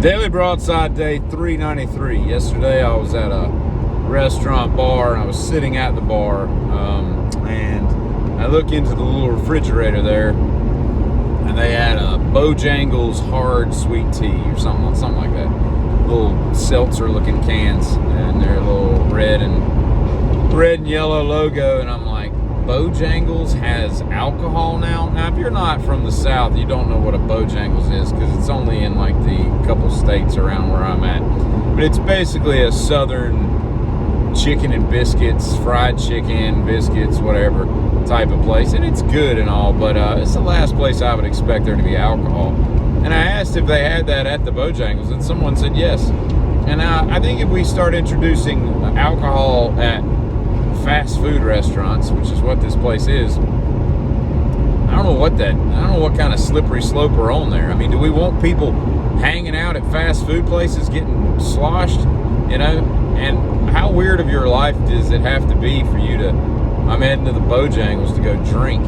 Daily Broadside day 393. Yesterday I was at a restaurant bar and I was sitting at the bar, and I look into the little refrigerator there and they had a Bojangles hard sweet tea or something like that. Little seltzer looking cans and their little red and yellow logo, and I'm like, Bojangles has alcohol now? Now, if you're not from the South, you don't know what a Bojangles is because it's only in like the couple states around where I'm at. But it's basically a southern chicken and biscuits, fried chicken, biscuits, whatever type of place. And it's good and all, but it's the last place I would expect there to be alcohol. And I asked if they had that at the Bojangles, and someone said yes. And I think if we start introducing alcohol at fast food restaurants, which is what this place is, I don't know what kind of slippery slope we're on there. I mean, do we want people hanging out at fast food places getting sloshed, and how weird of your life does it have to be for you to, I'm heading to the Bojangles to go drink,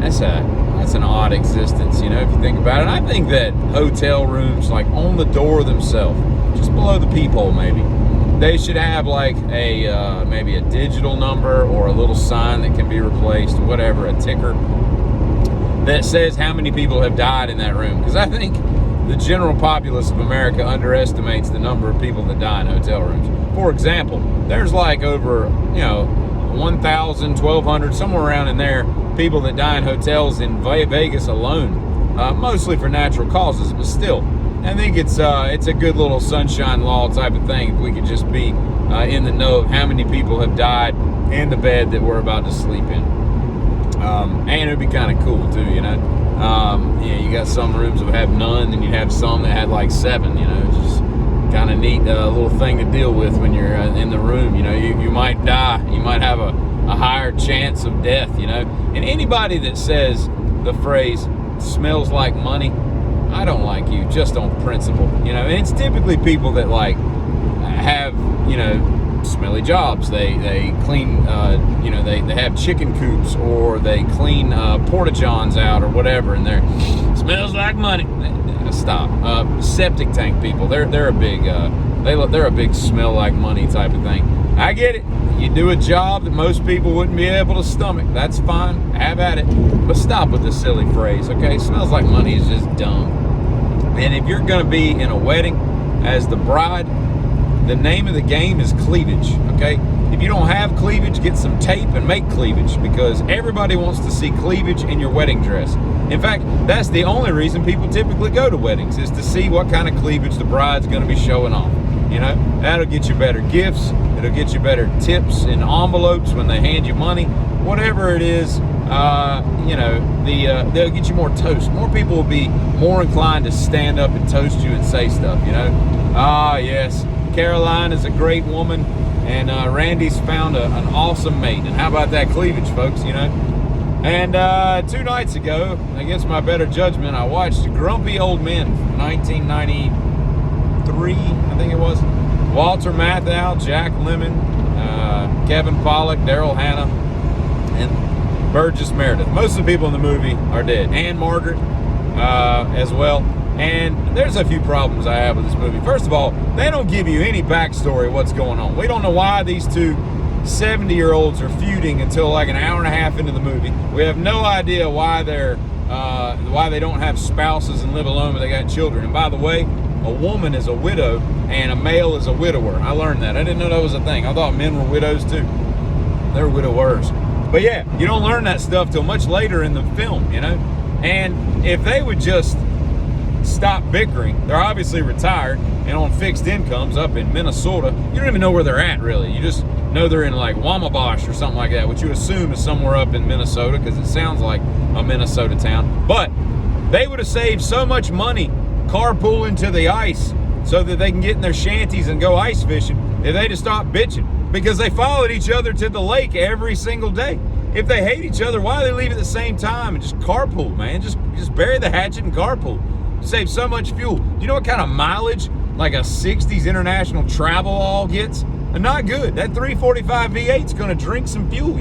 that's an odd existence, if you think about it. And I think that hotel rooms, like on the door themselves, just below the peephole maybe, they should have like a maybe a digital number or a little sign that can be replaced, whatever, a ticker that says how many people have died in that room. Because I think the general populace of America underestimates the number of people that die in hotel rooms. For example, there's like over 1,000, 1,200, somewhere around in there, people that die in hotels in Vegas alone, mostly for natural causes, but still. I think it's a good little sunshine law type of thing if we could just be in the know of how many people have died in the bed that we're about to sleep in. And it'd be kind of cool too, you got some rooms that have none, and you have some that had like 7, it's just kind of neat little thing to deal with when you're in the room. You might die, you might have a higher chance of death, and anybody that says the phrase smells like money, I don't like you, just on principle, and it's typically people that like have, smelly jobs. They clean, they have chicken coops, or they clean porta-johns out or whatever, and they're smells like money. Stop. Septic tank people, they're a big, they're a big smell like money type of thing. I get it. You do a job that most people wouldn't be able to stomach. That's fine. Have at it. But stop with the silly phrase, okay? Smells like money is just dumb. And if you're going to be in a wedding as the bride, the name of the game is cleavage, okay? If you don't have cleavage, get some tape and make cleavage, because everybody wants to see cleavage in your wedding dress. In fact, that's the only reason people typically go to weddings, is to see what kind of cleavage the bride's going to be showing off. That'll get you better gifts. It'll get you better tips in envelopes when they hand you money. Whatever it is, they'll get you more toast. More people will be more inclined to stand up and toast you and say stuff, yes, Caroline is a great woman, and Randy's found an awesome mate. And how about that cleavage, folks, And 2 nights ago, against my better judgment, I watched Grumpy Old Men from 1993, I think it was. Walter Matthau, Jack Lemmon, Kevin Pollak, Daryl Hannah, and Burgess Meredith. Most of the people in the movie are dead. Anne Margaret as well. And there's a few problems I have with this movie. First of all, they don't give you any backstory of what's going on. We don't know why these two 70-year-olds are feuding until like an hour and a half into the movie. We have no idea why why they don't have spouses and live alone, but they got children. And by the way, a woman is a widow and a male is a widower. I learned that. I didn't know that was a thing. I thought men were widows too. They're widowers. But yeah, you don't learn that stuff till much later in the film, And if they would just stop bickering, they're obviously retired and on fixed incomes up in Minnesota. You don't even know where they're at, really. You just know they're in like Wamabosh or something like that, which you assume is somewhere up in Minnesota because it sounds like a Minnesota town. But they would have saved so much money carpooling to the ice so that they can get in their shanties and go ice fishing if they just stopped bitching, because they followed each other to the lake every single day. If they hate each other, why do they leave at the same time and just carpool, man? Just bury the hatchet and carpool. Save so much fuel. Do you know what kind of mileage like a 60s International Travel all gets? Not good. That 345 V8's going to drink some fuel,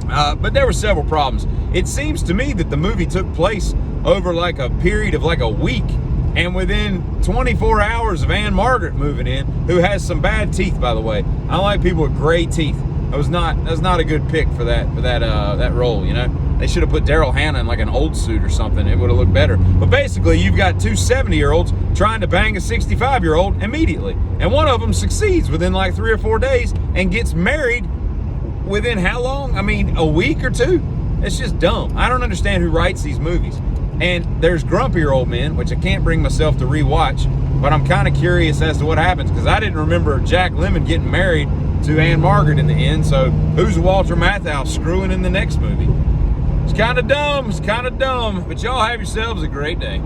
But there were several problems. It seems to me that the movie took place over like a period of like a week, And within 24 hours of Ann Margaret moving in, who has some bad teeth, by the way. I don't like people with gray teeth. That's not a good pick for that role, you know? They should have put Daryl Hannah in like an old suit or something. It would have looked better. But basically, you've got two 70-year-olds trying to bang a 65-year-old immediately. And one of them succeeds within like 3 or 4 days and gets married within how long? I mean, a week or two? It's just dumb. I don't understand who writes these movies. And there's Grumpier Old Men, which I can't bring myself to rewatch, but I'm kind of curious as to what happens, because I didn't remember Jack Lemmon getting married to Ann Margaret in the end, so who's Walter Matthau screwing in the next movie? It's kind of dumb, but y'all have yourselves a great day.